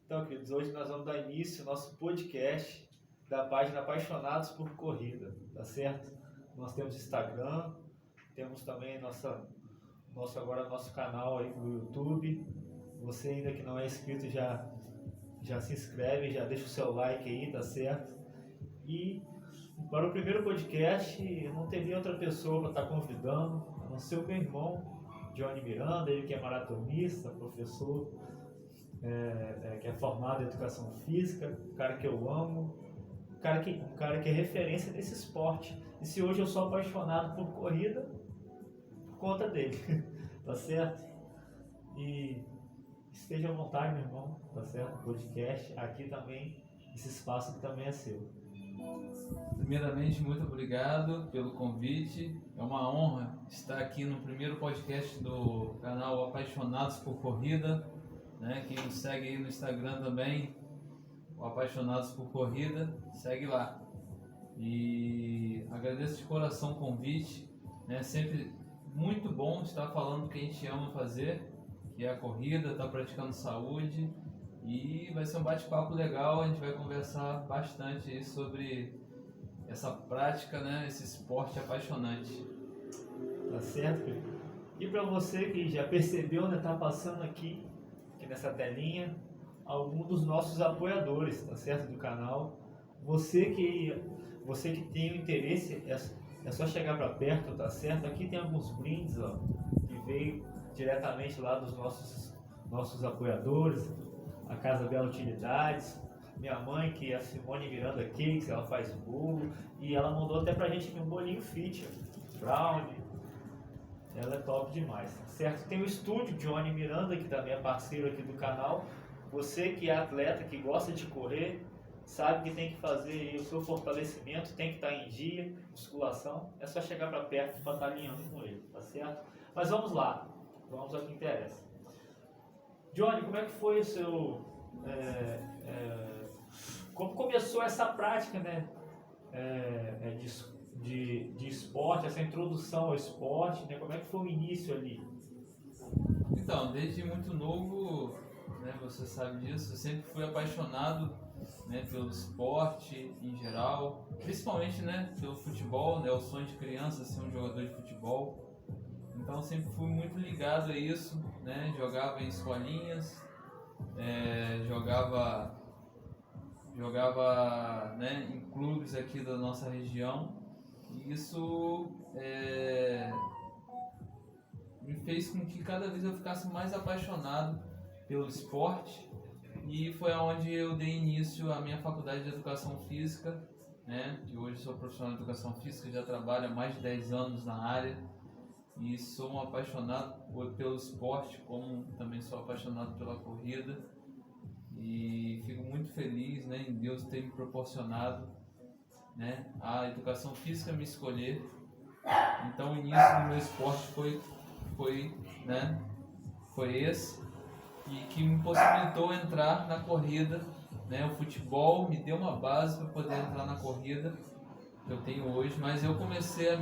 Então, queridos, hoje nós vamos dar início ao nosso podcast da página Apaixonados por Corrida, tá certo? Nós temos Instagram, temos também nosso canal aí no YouTube. Você ainda que não é inscrito já se inscreve, já deixa o seu like aí, tá certo? E para o primeiro podcast, eu não teria outra pessoa para estar convidando, a não ser o meu irmão, Johnny Miranda, ele que é maratonista, professor, que é formado em educação física, um cara que eu amo, um cara que é referência nesse esporte. E se hoje eu sou apaixonado por corrida, por conta dele, tá certo? E esteja à vontade, meu irmão, tá certo? Podcast, aqui também, esse espaço aqui também é seu. Primeiramente, muito obrigado pelo convite. É uma honra estar aqui no primeiro podcast do canal Apaixonados por Corrida, né? Quem nos segue aí no Instagram também, o Apaixonados por Corrida, segue lá. E agradeço de coração o convite, né? Sempre muito bom estar falando o que a gente ama fazer, que é a corrida, estar praticando saúde. E vai ser um bate-papo legal, a gente vai conversar bastante aí sobre essa prática, né, esse esporte apaixonante. Tá certo, querido? E para você que já percebeu, né, tá passando aqui nessa telinha, algum dos nossos apoiadores, tá certo, do canal. Você que tem o interesse, é só chegar para perto, tá certo? Aqui tem alguns brindes, ó, que veio diretamente lá dos nossos apoiadores, a Casa Bela Utilidades, minha mãe, que é a Simone Miranda Cakes, ela faz bolo, e ela mandou até pra gente aqui um bolinho fit, brownie, ela é top demais, certo? Tem o estúdio Johnny Miranda, que também é parceiro aqui do canal. Você que é atleta, que gosta de correr, sabe que tem que fazer o seu fortalecimento, tem que estar em dia, musculação, é só chegar para perto para estar alinhando com ele, tá certo? Mas vamos lá, vamos ao que interessa. Johnny, como é que foi o seu... como começou essa prática, né, de esporte, essa introdução ao esporte, né? Como é que foi o início ali? Então, desde muito novo, né, você sabe disso, eu sempre fui apaixonado, né, pelo esporte em geral, principalmente, né, pelo futebol, né, o sonho de criança ser um jogador de futebol. Então sempre fui muito ligado a isso, né? Jogava em escolinhas, jogava, né, em clubes aqui da nossa região. E isso me fez com que cada vez eu ficasse mais apaixonado pelo esporte. E foi onde eu dei início à minha faculdade de Educação Física, né? Que hoje sou profissional de Educação Física, já trabalho há mais de 10 anos na área. E sou um apaixonado pelo esporte, como também sou apaixonado pela corrida. E fico muito feliz, né, em Deus ter me proporcionado, né, a educação física me escolher. Então o início do meu esporte foi esse, e que me possibilitou entrar na corrida, né? O futebol me deu uma base para poder entrar na corrida que eu tenho hoje, mas eu comecei a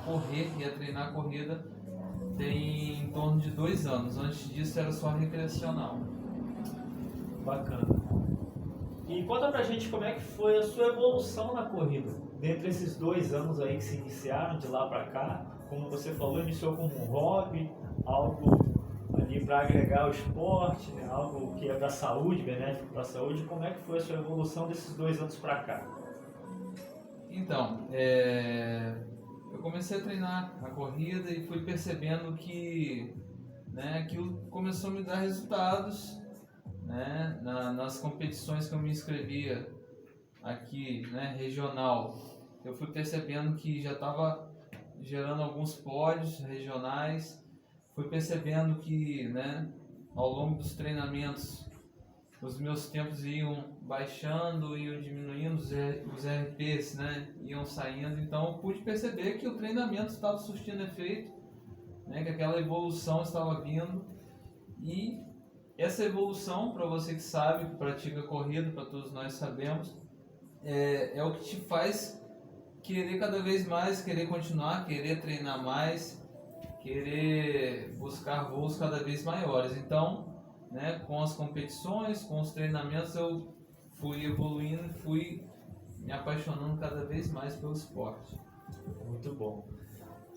correr e a treinar a corrida tem em torno de 2 anos. Antes disso era só recreacional. Bacana. E conta pra gente como é que foi a sua evolução na corrida, dentre esses 2 anos aí que se iniciaram de lá pra cá. Como você falou, iniciou como um hobby, algo ali para agregar ao esporte, né? Algo que é da saúde, benéfico para a saúde. Como é que foi a sua evolução desses 2 anos pra cá? Então, eu comecei a treinar a corrida e fui percebendo que, né, aquilo começou a me dar resultados, né, nas competições que eu me inscrevia aqui, né, regional. Eu fui percebendo que já estava gerando alguns pódios regionais, fui percebendo que, né, ao longo dos treinamentos os meus tempos iam baixando, iam diminuindo, os RPs, né, iam saindo. Então eu pude perceber que o treinamento estava surtindo efeito, né, que aquela evolução estava vindo. E essa evolução, para você que sabe, que pratica corrida, para todos nós sabemos, é o que te faz querer cada vez mais, querer continuar, querer treinar mais, querer buscar voos cada vez maiores. Então né, com as competições, com os treinamentos, eu fui evoluindo, fui me apaixonando cada vez mais pelo esporte. Muito bom.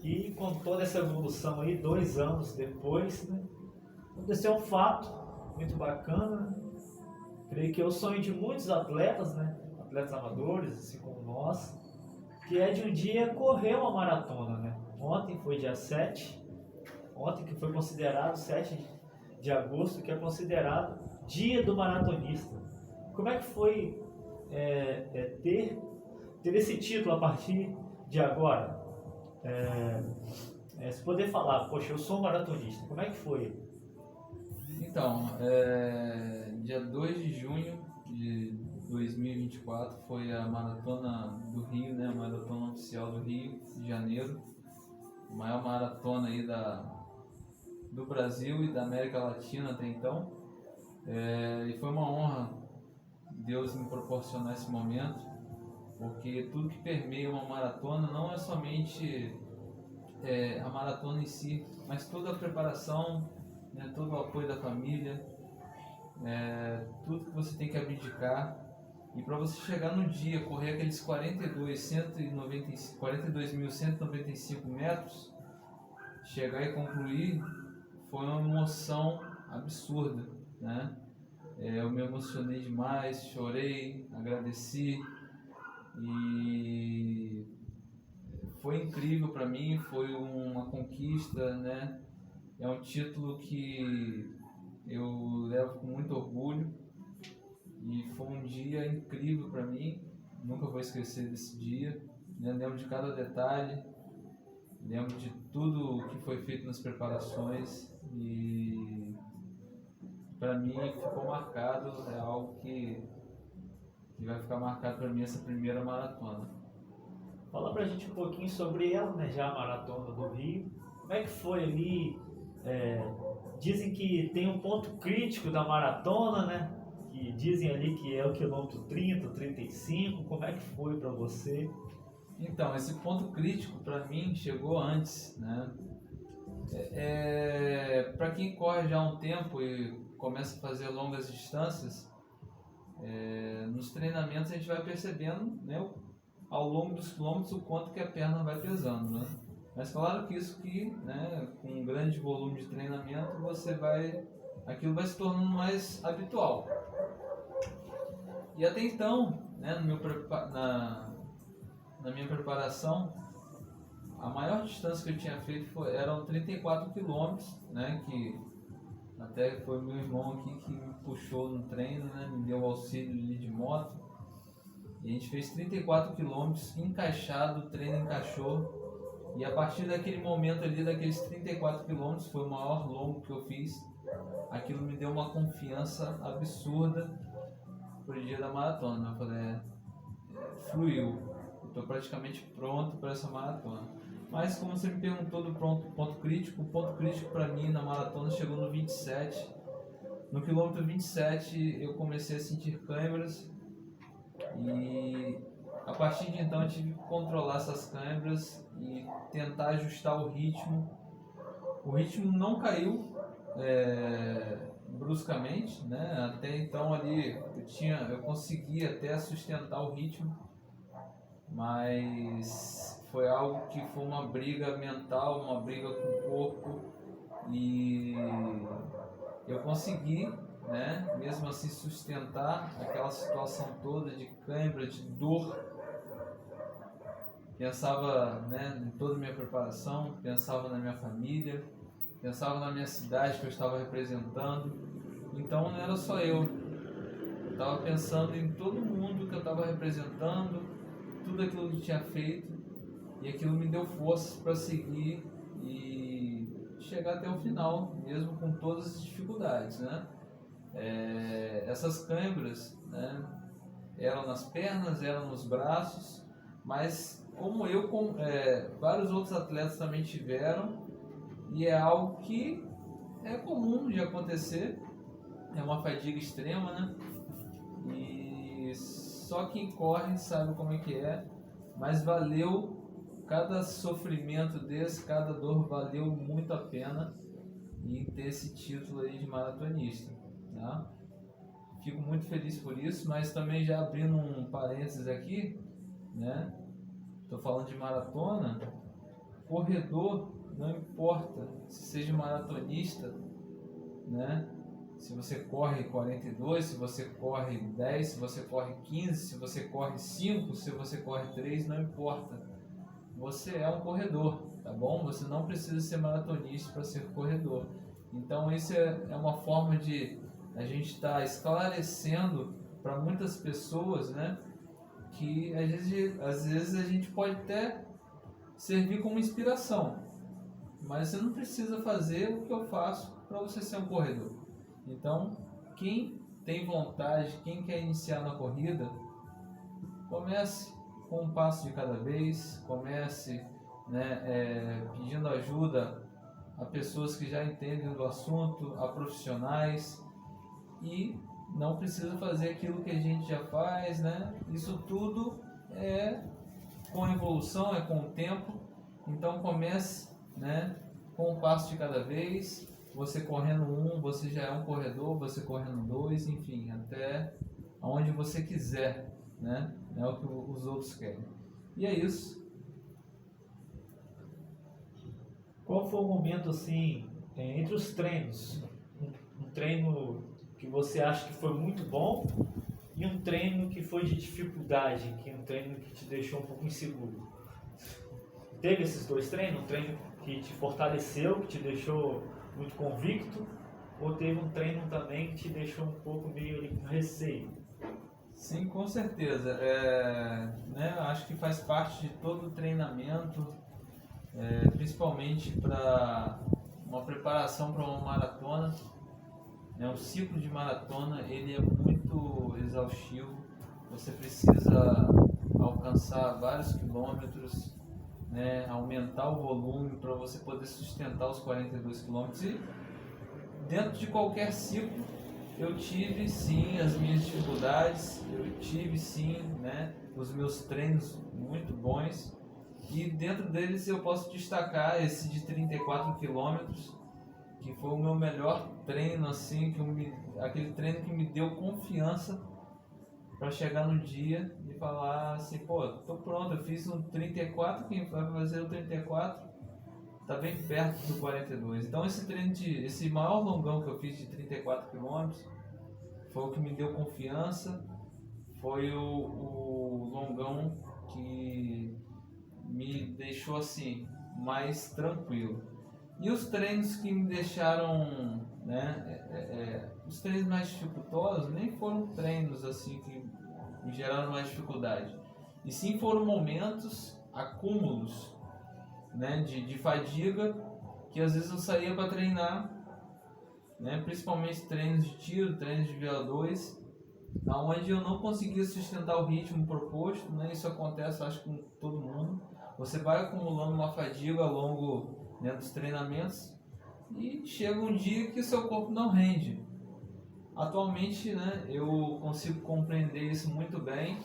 E com toda essa evolução aí, 2 anos depois, né, aconteceu um fato muito bacana, né? Creio que é o sonho de muitos atletas, né, atletas amadores, assim como nós, que é de um dia correr uma maratona, né? Ontem foi dia 7, ontem que foi considerado 7 de agosto, que é considerado dia do maratonista. Como é que foi ter esse título a partir de agora? Se poder falar, poxa, eu sou um maratonista, como é que foi? Então, dia 2 de junho de 2024 foi a Maratona do Rio, né? A Maratona Oficial do Rio de Janeiro. A maior maratona aí do Brasil e da América Latina até então. E foi uma honra Deus me proporcionar esse momento, porque tudo que permeia uma maratona não é somente a maratona em si, mas toda a preparação, né, todo o apoio da família, tudo que você tem que abdicar. E para você chegar no dia, correr aqueles 42.195 metros, chegar e concluir, foi uma emoção absurda, né? Eu me emocionei demais, chorei, agradeci e foi incrível para mim, foi uma conquista, né? É um título que eu levo com muito orgulho e foi um dia incrível para mim, nunca vou esquecer desse dia, né? Lembro de cada detalhe, lembro de tudo que foi feito nas preparações e para mim ficou marcado, é algo que vai ficar marcado para mim essa primeira maratona. Fala pra gente um pouquinho sobre ela, né, já a Maratona do Rio. Como é que foi ali? Dizem que tem um ponto crítico da maratona, né? Que dizem ali que é o quilômetro 30, 35. Como é que foi para você? Então, esse ponto crítico para mim chegou antes, né? Para quem corre já há um tempo e começa a fazer longas distâncias, nos treinamentos a gente vai percebendo, né, ao longo dos quilômetros o quanto que a perna vai pesando, né? Mas claro que isso que, né, com um grande volume de treinamento aquilo vai se tornando mais habitual. E até então, né, na minha preparação, a maior distância que eu tinha feito eram 34 quilômetros, né, que até foi meu irmão aqui que me puxou no treino, né, me deu auxílio ali de moto. E a gente fez 34 quilômetros encaixado, o treino encaixou. E a partir daquele momento ali, daqueles 34 quilômetros, foi o maior longo que eu fiz. Aquilo me deu uma confiança absurda pro dia da maratona. Eu falei, fluiu, estou praticamente pronto para essa maratona. Mas como você me perguntou do ponto crítico, o ponto crítico para mim na maratona chegou no 27. No quilômetro 27 eu comecei a sentir câimbras e a partir de então eu tive que controlar essas câimbras e tentar ajustar o ritmo. O ritmo não caiu bruscamente, né? Até então ali eu conseguia até sustentar o ritmo, mas foi algo que foi uma briga mental, uma briga com o corpo e eu consegui, né, mesmo assim sustentar aquela situação toda de cãibra, de dor. Pensava, né, em toda a minha preparação, pensava na minha família, pensava na minha cidade que eu estava representando. Então não era só eu estava pensando em todo mundo que eu estava representando, tudo aquilo que tinha feito, e aquilo me deu forças para seguir e chegar até o final, mesmo com todas as dificuldades, né? Essas câimbras, né, eram nas pernas, eram nos braços, mas como vários outros atletas também tiveram, e é algo que é comum de acontecer, é uma fadiga extrema, né? E só quem corre sabe como é que é, mas valeu cada sofrimento desse, cada dor valeu muito a pena em ter esse título aí de maratonista. Tá? Fico muito feliz por isso, mas também já abrindo um parênteses aqui, né? Estou falando de maratona, corredor, não importa se seja maratonista, né? Se você corre 42, se você corre 10, se você corre 15, se você corre 5, se você corre 3, não importa. Você é um corredor, tá bom? Você não precisa ser maratonista para ser corredor. Então isso é uma forma de a gente estar esclarecendo para muitas pessoas, né? Que às vezes a gente pode até servir como inspiração, mas você não precisa fazer o que eu faço para você ser um corredor. Então, quem tem vontade, quem quer iniciar na corrida, comece com um passo de cada vez, comece, né, pedindo ajuda a pessoas que já entendem do assunto, a profissionais, e não precisa fazer aquilo que a gente já faz, né? Isso tudo é com evolução, é com o tempo. Então comece, né, com um passo de cada vez. Você correndo 1, você já é um corredor, você correndo 2, enfim, até onde você quiser, né? É o que os outros querem. E é isso. Qual foi o momento, assim, entre os treinos? Um treino que você acha que foi muito bom e um treino que foi de dificuldade, que um treino que te deixou um pouco inseguro? Teve esses dois treinos? Um treino que te fortaleceu, que te deixou muito convicto? Ou teve um treino também que te deixou um pouco meio ali com receio? Sim, com certeza. Né, acho que faz parte de todo o treinamento, principalmente para uma preparação para uma maratona. Né, o ciclo de maratona ele é muito exaustivo. Você precisa alcançar vários quilômetros, né, aumentar o volume para você poder sustentar os 42 quilômetros. E dentro de qualquer ciclo eu tive sim as minhas dificuldades, eu tive sim, né, os meus treinos muito bons, e dentro deles eu posso destacar esse de 34 quilômetros, que foi o meu melhor treino, assim, aquele treino que me deu confiança para chegar no dia e falar assim, pô, tô pronto, eu fiz um 34, quem vai fazer o 34 tá bem perto do 42. Então esse maior longão que eu fiz de 34 km foi o que me deu confiança, foi o longão que me deixou assim mais tranquilo. E os treinos que me deixaram, né, os treinos mais dificultosos nem foram treinos assim que me geraram mais dificuldade, e sim foram momentos, acúmulos, né, de fadiga, que às vezes eu saía para treinar, né, principalmente treinos de tiro, treinos de VO2, onde eu não conseguia sustentar o ritmo proposto, né, isso acontece acho com todo mundo, você vai acumulando uma fadiga ao longo, né, dos treinamentos, e chega um dia que o seu corpo não rende. Atualmente, né, eu consigo compreender isso muito bem,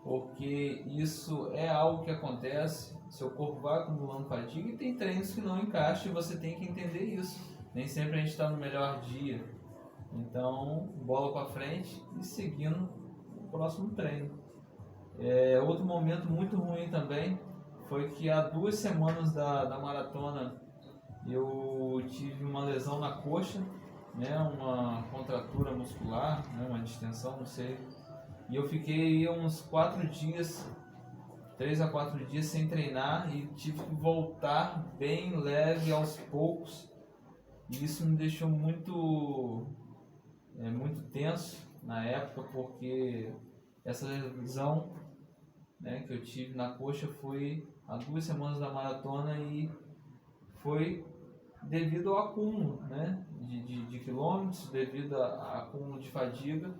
porque isso é algo que acontece, seu corpo vai acumulando fadiga e tem treinos que não encaixam e você tem que entender isso. Nem sempre a gente está no melhor dia, então bola para frente e seguindo o próximo treino. Outro momento muito ruim também foi que há 2 semanas da maratona eu tive uma lesão na coxa, né, uma contratura muscular, né, uma distensão, não sei. E eu fiquei uns 4 dias, 3 a 4 dias sem treinar e tive que voltar bem leve aos poucos. E isso me deixou muito tenso na época, porque essa lesão, né, que eu tive na coxa foi há 2 semanas da maratona e foi devido ao acúmulo, né, de quilômetros, devido a acúmulo de fadiga.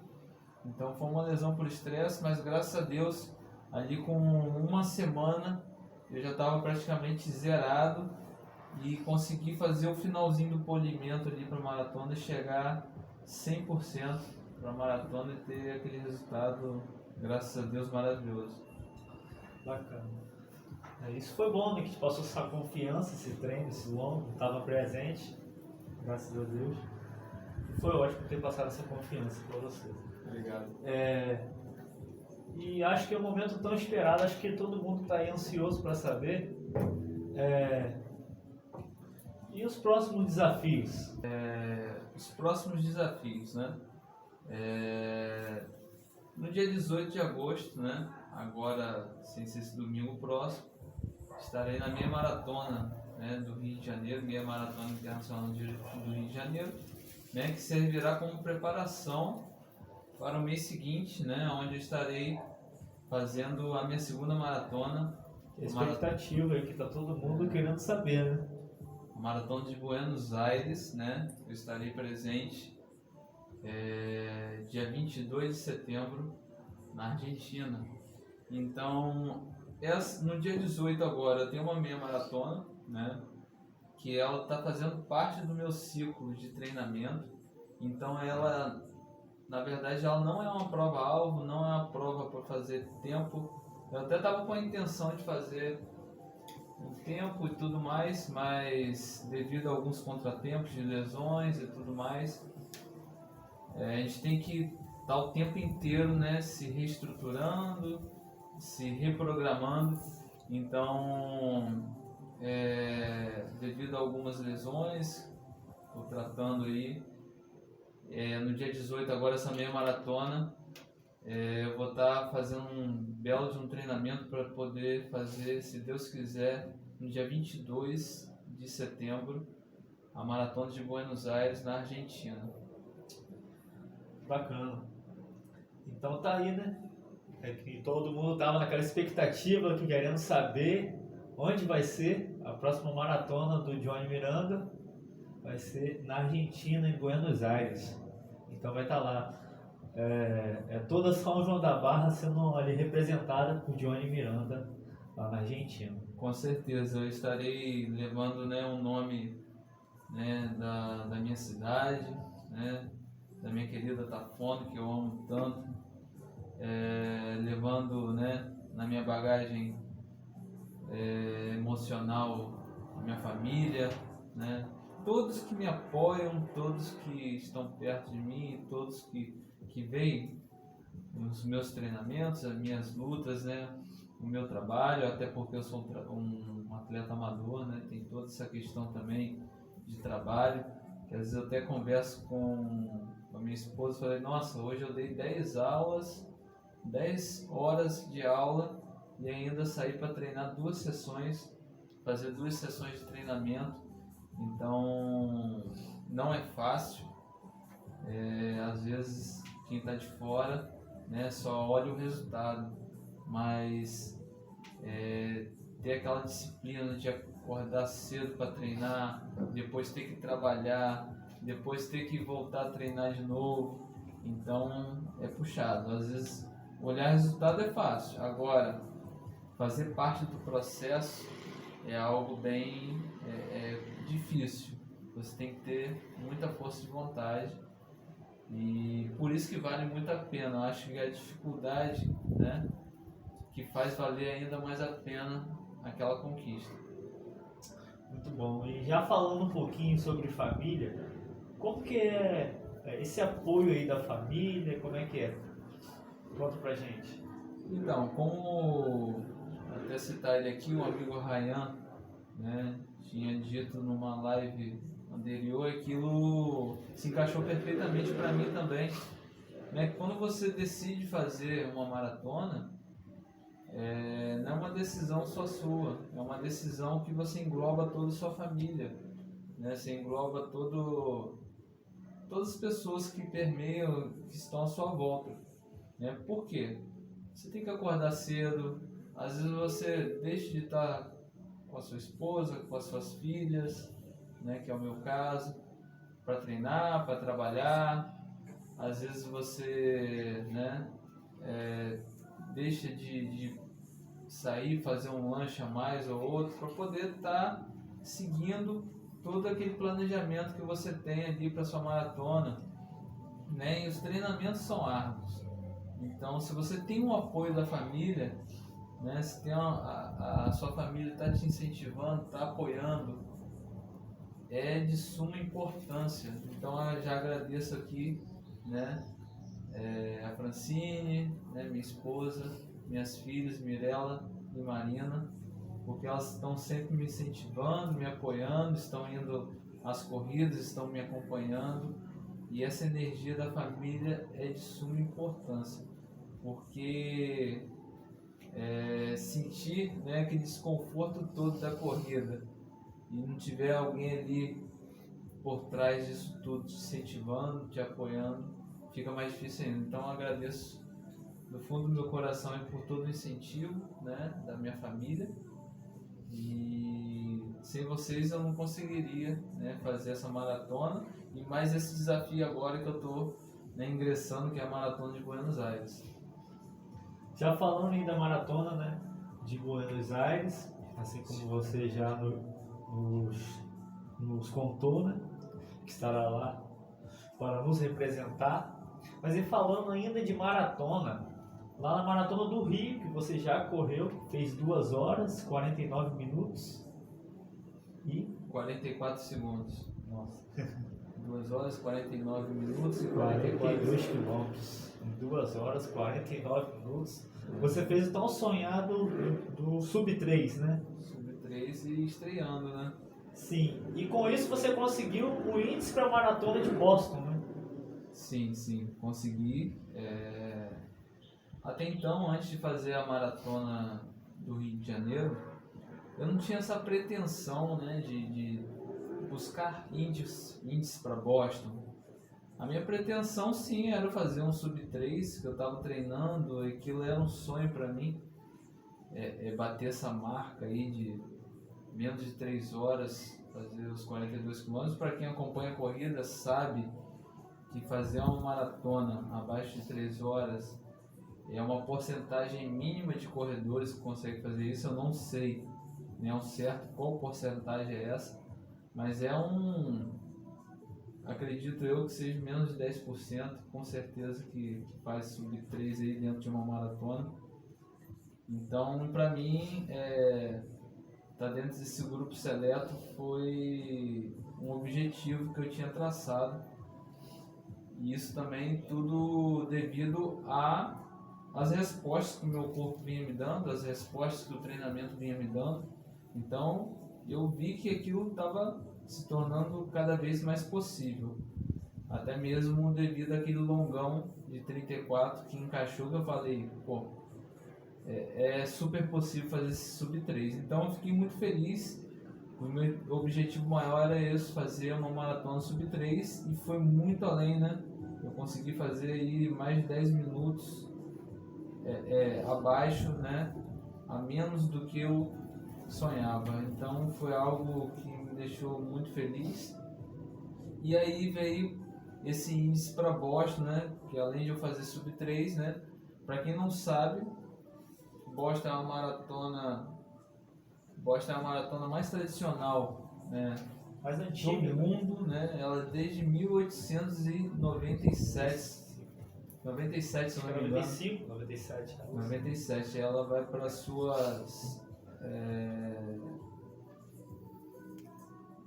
Então foi uma lesão por estresse, mas graças a Deus, ali com 1 semana, eu já estava praticamente zerado e consegui fazer o finalzinho do polimento ali para a maratona e chegar 100% para a maratona e ter aquele resultado, graças a Deus, maravilhoso. Bacana. Isso foi bom, né? Que te passou essa confiança, esse treino, esse longo, estava presente, graças a Deus. Foi ótimo ter passado essa confiança para você. Obrigado. E acho que é um momento tão esperado, acho que todo mundo está aí ansioso para saber. E os próximos desafios? Os próximos desafios, né? No dia 18 de agosto, né? Agora, sem ser esse domingo próximo, estarei na meia maratona, né, do Rio de Janeiro, meia maratona internacional do Rio de Janeiro, né, que servirá como preparação para o mês seguinte, né, onde eu estarei fazendo a minha segunda maratona. Expectativa aí que tá todo mundo querendo saber, né? A Maratona de Buenos Aires, né? Eu estarei presente dia 22 de setembro na Argentina. Então, no dia 18 agora eu tenho uma meia maratona, né? Que ela está fazendo parte do meu ciclo de treinamento. Então ela, na verdade, ela não é uma prova-alvo, não é uma prova para fazer tempo. Eu até estava com a intenção de fazer um tempo e tudo mais, mas devido a alguns contratempos de lesões e tudo mais, a gente tem que estar o tempo inteiro, né, se reestruturando, se reprogramando. Então, devido a algumas lesões, estou tratando aí. No dia 18 agora essa meia maratona, eu vou estar fazendo um belo de um treinamento para poder fazer, se Deus quiser, no dia 22 de setembro, a Maratona de Buenos Aires, na Argentina. Bacana. Então tá aí, né? Que todo mundo tava naquela expectativa, que querendo saber onde vai ser a próxima maratona do Johnny Miranda. Vai ser na Argentina, em Buenos Aires. Então vai estar lá. Toda São João da Barra sendo ali representada por Johnny Miranda lá na Argentina. Com certeza, eu estarei levando, né, o nome, né, da minha cidade, né, da minha querida Tafona, que eu amo tanto, levando, né, na minha bagagem emocional a minha família, né, todos que me apoiam, todos que estão perto de mim, todos que veem os meus treinamentos, as minhas lutas, né, o meu trabalho, até porque eu sou um atleta amador, né, tem toda essa questão também de trabalho, que às vezes eu até converso com a minha esposa e falei, nossa, hoje eu dei 10 horas de aula e ainda saí para treinar 2 sessões, fazer 2 sessões de treinamento. Então não é fácil, às vezes quem está de fora, né, só olha o resultado, mas ter aquela disciplina de acordar cedo para treinar, depois ter que trabalhar, depois ter que voltar a treinar de novo, então é puxado. Às vezes olhar resultado é fácil, agora fazer parte do processo é algo bem difícil. Você tem que ter muita força de vontade e por isso que vale muito a pena. Eu acho que a dificuldade, né, que faz valer ainda mais a pena aquela conquista. Muito bom. E já falando um pouquinho sobre família, como que é esse apoio aí da família? Como é que é? Conta pra gente. Então, como até citar ele aqui, o amigo Ryan, né, tinha dito numa live anterior, aquilo se encaixou perfeitamente para mim também, né? Quando você decide fazer uma maratona, não é uma decisão só sua, é uma decisão que você engloba toda a sua família, né? Você engloba todas as pessoas que permeiam, que estão à sua volta, né? Por quê? Você tem que acordar cedo, às vezes você deixa de estar com a sua esposa, com as suas filhas, né, que é o meu caso, para treinar, para trabalhar. Às vezes você, né, deixa de sair, fazer um lanche a mais ou outro, para poder estar seguindo todo aquele planejamento que você tem ali para sua maratona, né? E os treinamentos são árduos. Então, se você tem um apoio da família, né, se tem a sua família está te incentivando, está apoiando, é de suma importância. Então eu já agradeço aqui, né, a Francine, né, minha esposa, minhas filhas, Mirella e Marina, porque elas estão sempre me incentivando, me apoiando, estão indo às corridas, estão me acompanhando, e essa energia da família é de suma importância, porque sentir, né, aquele desconforto todo da corrida e não tiver alguém ali por trás disso tudo, te incentivando, te apoiando, fica mais difícil ainda. Então eu agradeço do fundo do meu coração por todo o incentivo, né, da minha família, e sem vocês eu não conseguiria, né, fazer essa maratona e mais esse desafio agora que eu estou, né, ingressando, que é a Maratona de Buenos Aires. Já falando aí da maratona, né, de Buenos Aires, assim como você já nos contou, né, que estará lá para nos representar. Mas e falando ainda de maratona, lá na Maratona do Rio, que você já correu, fez 2 horas, 49 minutos e 44 segundos. Nossa. 2 horas, 49 minutos e 42 quilômetros. Em 2 horas, 49 minutos. Você fez o tão sonhado do Sub-3, né? Sub-3 e estreando, né? Sim. E com isso você conseguiu o índice para a Maratona de Boston, né? Sim, consegui. Até então, antes de fazer a Maratona do Rio de Janeiro, eu não tinha essa pretensão, né, de buscar índices para Boston. A minha pretensão, sim, era fazer um Sub-3, que eu estava treinando, e aquilo era um sonho para mim, bater essa marca aí de menos de 3 horas, fazer os 42 km. Para quem acompanha a corrida sabe que fazer uma maratona abaixo de 3 horas é uma porcentagem mínima de corredores que conseguem fazer isso. Eu não sei, né, ao certo qual porcentagem é essa, mas acredito eu que seja menos de 10%, com certeza que faz Sub-3 aí dentro de uma maratona. Então, para mim, estar dentro desse grupo seleto foi um objetivo que eu tinha traçado. E isso também tudo devido às respostas que o meu corpo vinha me dando, as respostas que o treinamento vinha me dando. Então, eu vi que aquilo estava se tornando cada vez mais possível. Até mesmo devido àquele longão de 34 que encaixou, que eu falei, pô, é super possível fazer esse Sub-3. Então eu fiquei muito feliz. O meu objetivo maior era esse, fazer uma maratona Sub-3, e foi muito além, né? Eu consegui fazer aí mais de 10 minutos abaixo, né? A menos do que eu sonhava. Então foi algo que me deixou muito feliz. E aí veio esse índice para Boston, né? Que além de eu fazer Sub-3, né? Para quem não sabe, Boston é a maratona mais tradicional, né, mais antiga do mundo, né? Ela é desde 1897. 97, se não me engano. 95, 97. 97. Ela vai para suas...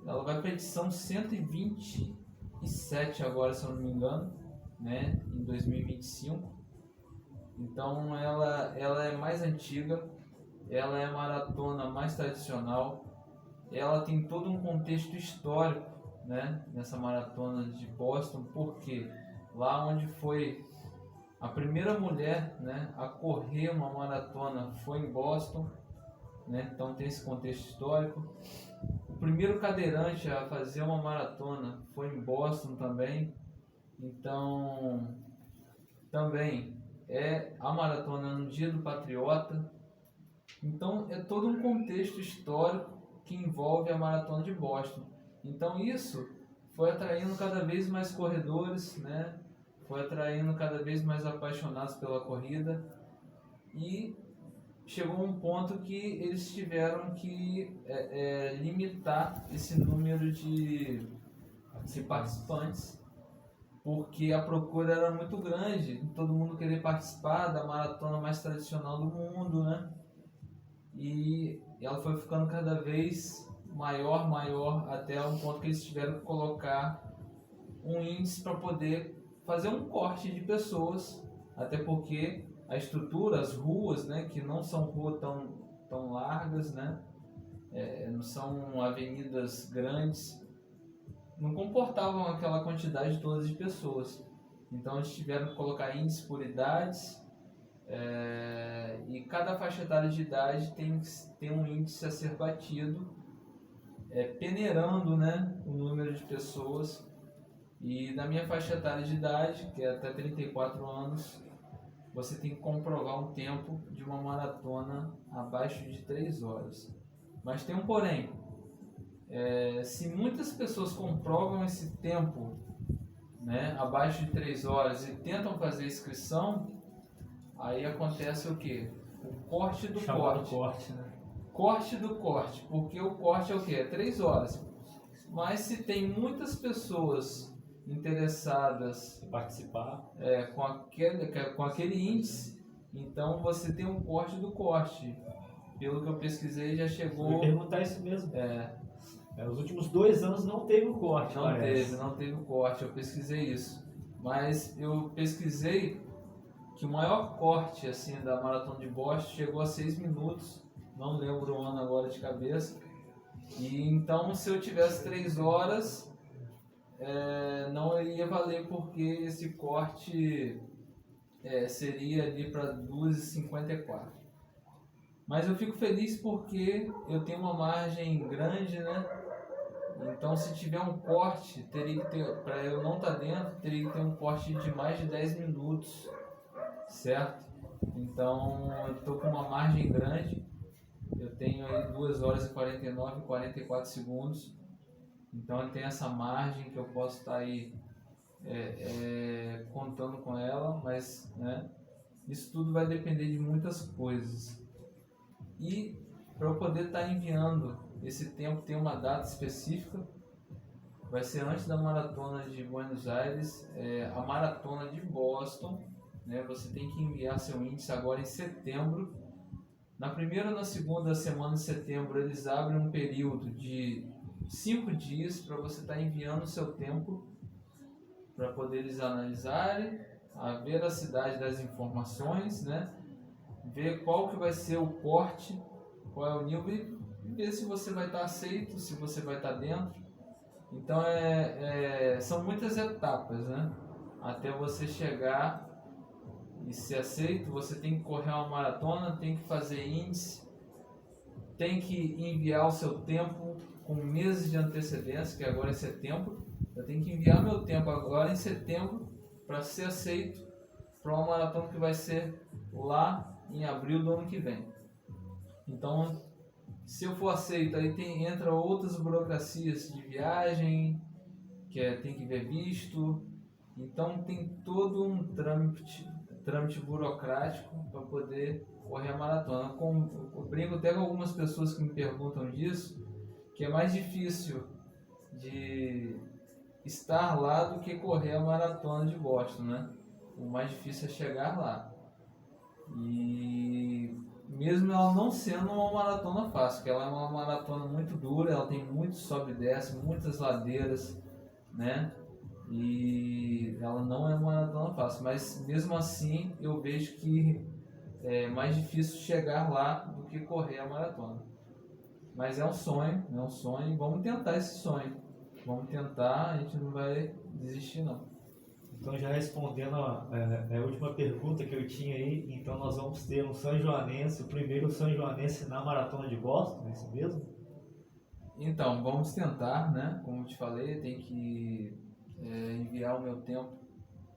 ela vai para a edição 127 agora, se eu não me engano, né? Em 2025. Então ela é mais antiga, ela é a maratona mais tradicional, ela tem todo um contexto histórico, né, nessa maratona de Boston, porque lá onde foi a primeira mulher, né, a correr uma maratona foi em Boston, né, então tem esse contexto histórico. O primeiro cadeirante a fazer uma maratona foi em Boston também, então também é a maratona no Dia do Patriota. Então é todo um contexto histórico que envolve a maratona de Boston. Então isso foi atraindo cada vez mais corredores, né? Foi atraindo cada vez mais apaixonados pela corrida, e chegou um ponto que eles tiveram que limitar esse número de participantes, porque a procura era muito grande, todo mundo queria participar da maratona mais tradicional do mundo, né? E ela foi ficando cada vez maior, até um ponto que eles tiveram que colocar um índice para poder fazer um corte de pessoas, até porque a estrutura, as ruas, né, que não são ruas tão largas, né, não são avenidas grandes, não comportavam aquela quantidade toda de pessoas. Então eles tiveram que colocar índices por idades, e cada faixa etária de idade tem um índice a ser batido, peneirando, né, o número de pessoas. E na minha faixa etária de idade, que é até 34 anos, você tem que comprovar um tempo de uma maratona abaixo de 3 horas. Mas tem um porém. Se muitas pessoas comprovam esse tempo, né, abaixo de 3 horas e tentam fazer inscrição, aí acontece o quê? O corte do Chamado corte. corte, né? Corte do corte. Porque o corte é o quê? É 3 horas. Mas se tem muitas pessoas interessadas Participar. com aquele índice, então você tem um corte do corte. Pelo que eu pesquisei, já Eu chegou. ia perguntar isso mesmo. Os últimos 2 anos não teve o corte, Não teve o corte, eu pesquisei isso. Mas eu pesquisei que o maior corte assim da Maratona de Boston chegou a 6 minutos, não lembro o ano agora de cabeça. E então, se eu tivesse 3 horas, não iria valer, porque esse corte seria ali para 2h54. Mas eu fico feliz porque eu tenho uma margem grande, né? Então, se tiver um corte, teria que ter, para eu não estar dentro, teria que ter um corte de mais de 10 minutos, certo? Então, eu estou com uma margem grande. Eu tenho aí 2 horas e 49 e 44 segundos. Então, eu tenho essa margem que eu posso estar aí contando com ela, mas, né, isso tudo vai depender de muitas coisas. E para eu poder estar enviando esse tempo, tem uma data específica, vai ser antes da maratona de Buenos Aires, a maratona de Boston, né? Você tem que enviar seu índice agora em setembro. Na primeira ou na segunda semana de setembro, eles abrem um período de 5 dias para você estar enviando o seu tempo, para poder eles analisarem a veracidade das informações, né? Ver qual que vai ser o corte, qual é o nível, e ver se você vai estar aceito, se você vai estar dentro. Então são muitas etapas, né? Até você chegar e ser aceito. Você tem que correr uma maratona, tem que fazer índice, tem que enviar o seu tempo com meses de antecedência, que agora é setembro. Eu tenho que enviar meu tempo agora em setembro para ser aceito para uma maratona que vai ser lá em abril do ano que vem. Então, se eu for aceito, aí entra outras burocracias de viagem, tem que ver visto. Então tem todo um trâmite burocrático para poder correr a maratona. Eu brinco até com algumas pessoas que me perguntam disso, que é mais difícil de estar lá do que correr a maratona de Boston, né? O mais difícil é chegar lá. E mesmo ela não sendo uma maratona fácil, porque ela é uma maratona muito dura, ela tem muito sobe e desce, muitas ladeiras, né? E ela não é uma maratona fácil, mas mesmo assim eu vejo que é mais difícil chegar lá do que correr a maratona. Mas é um sonho, vamos tentar esse sonho. Vamos tentar, a gente não vai desistir não. Então, já respondendo a última pergunta que eu tinha aí, então nós vamos ter um São Joanense, o primeiro São Joanense na Maratona de Boston, é isso mesmo? Então, vamos tentar, né? Como eu te falei, tem que enviar o meu tempo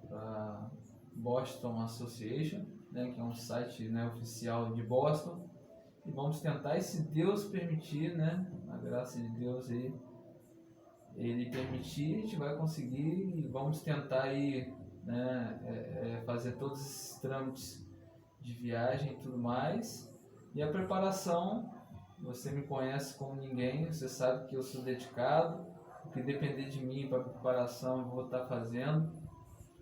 para Boston Association, né? Que é um site, né, oficial de Boston. E vamos tentar, e se Deus permitir, né? A graça de Deus aí, Ele permitir, a gente vai conseguir, e vamos tentar aí, né, fazer todos esses trâmites de viagem e tudo mais. E a preparação, você me conhece como ninguém, você sabe que eu sou dedicado, o que depender de mim para a preparação eu vou estar fazendo,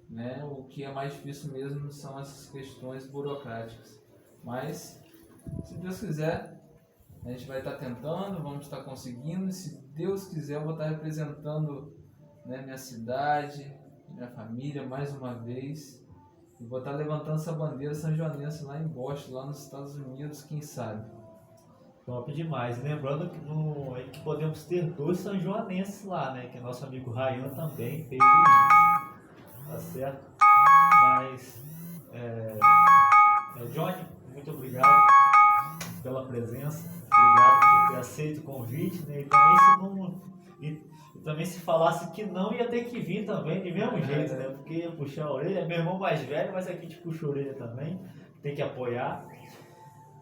né? O que é mais difícil mesmo são essas questões burocráticas. Mas, se Deus quiser, A gente vai estar tentando, vamos estar conseguindo, e se Deus quiser eu vou estar representando, né, minha cidade, minha família mais uma vez, e vou estar levantando essa bandeira sanjoanense lá em Boston, lá nos Estados Unidos, quem sabe. Top demais. Lembrando que podemos ter 2 sanjoanenses lá, né? Que nosso amigo Ryan também fez isso. Tá certo? Mas, Johnny, muito obrigado pela presença. Obrigado por ter aceito o convite, né? E também se falasse que não, ia ter que vir também, de mesmo jeito, né? Porque ia puxar a orelha. É meu irmão mais velho, mas aqui te puxa a orelha também. Tem que apoiar.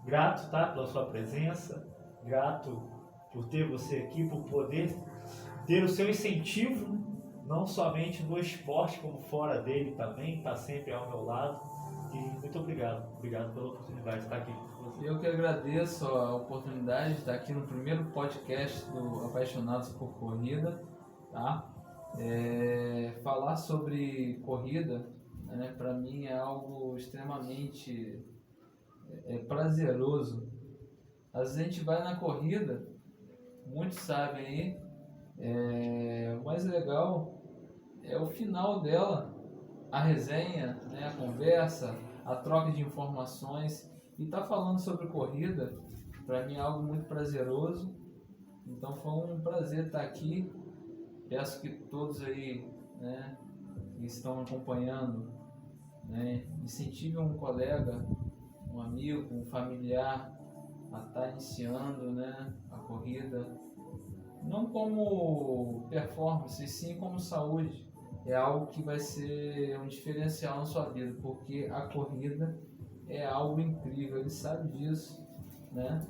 Grato, tá, pela sua presença, grato por ter você aqui, por poder ter o seu incentivo, não somente no esporte, como fora dele também, está sempre ao meu lado. E muito obrigado pela oportunidade de estar aqui com você. Eu que agradeço a oportunidade de estar aqui no primeiro podcast do Apaixonados por Corrida, tá? Falar sobre corrida, né, para mim é algo extremamente prazeroso. Às vezes a gente vai na corrida, muitos sabem aí, o mais legal é o final dela, a resenha, né, a conversa, a troca de informações, e tá falando sobre corrida, para mim é algo muito prazeroso. Então foi um prazer estar aqui. Peço que todos aí, né, que estão acompanhando, né, incentivem um colega, um amigo, um familiar a estar iniciando, né, a corrida, não como performance, sim como saúde. É algo que vai ser um diferencial na sua vida, porque a corrida é algo incrível, ele sabe disso, né?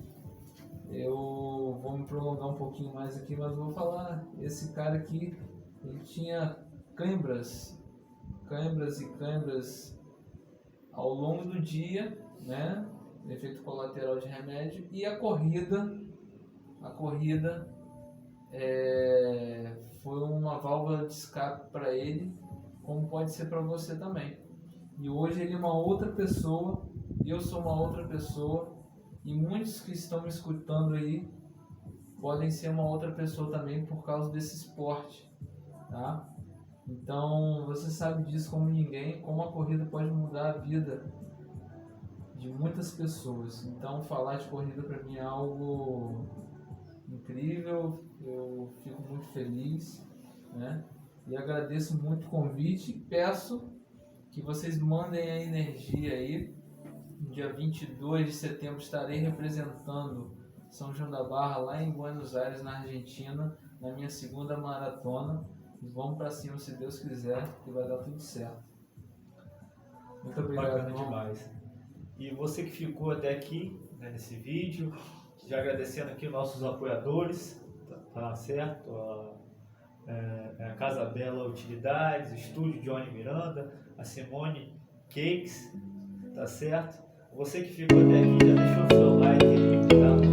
Eu vou me prolongar um pouquinho mais aqui, mas vou falar, esse cara aqui, ele tinha câimbras ao longo do dia, né? Efeito colateral de remédio, e a corrida foi uma válvula de escape para ele, como pode ser para você também. E hoje ele é uma outra pessoa, eu sou uma outra pessoa, e muitos que estão me escutando aí podem ser uma outra pessoa também por causa desse esporte, tá? Então você sabe disso como ninguém, como a corrida pode mudar a vida de muitas pessoas. Então falar de corrida para mim é algo incrível, eu fico muito feliz, né? E agradeço muito o convite e peço que vocês mandem a energia aí. No dia 22 de setembro estarei representando São João da Barra lá em Buenos Aires, na Argentina, na minha segunda maratona. E vamos para cima, se Deus quiser, que vai dar tudo certo. Muito obrigado. Bacana demais. E você que ficou até aqui, né, nesse vídeo, já agradecendo aqui os nossos apoiadores, tá certo? A Casa Bela Utilidades, o Estúdio Johnny Miranda, a Simone Cakes, tá certo? Você que ficou até aqui, já deixou o seu like aí, tá?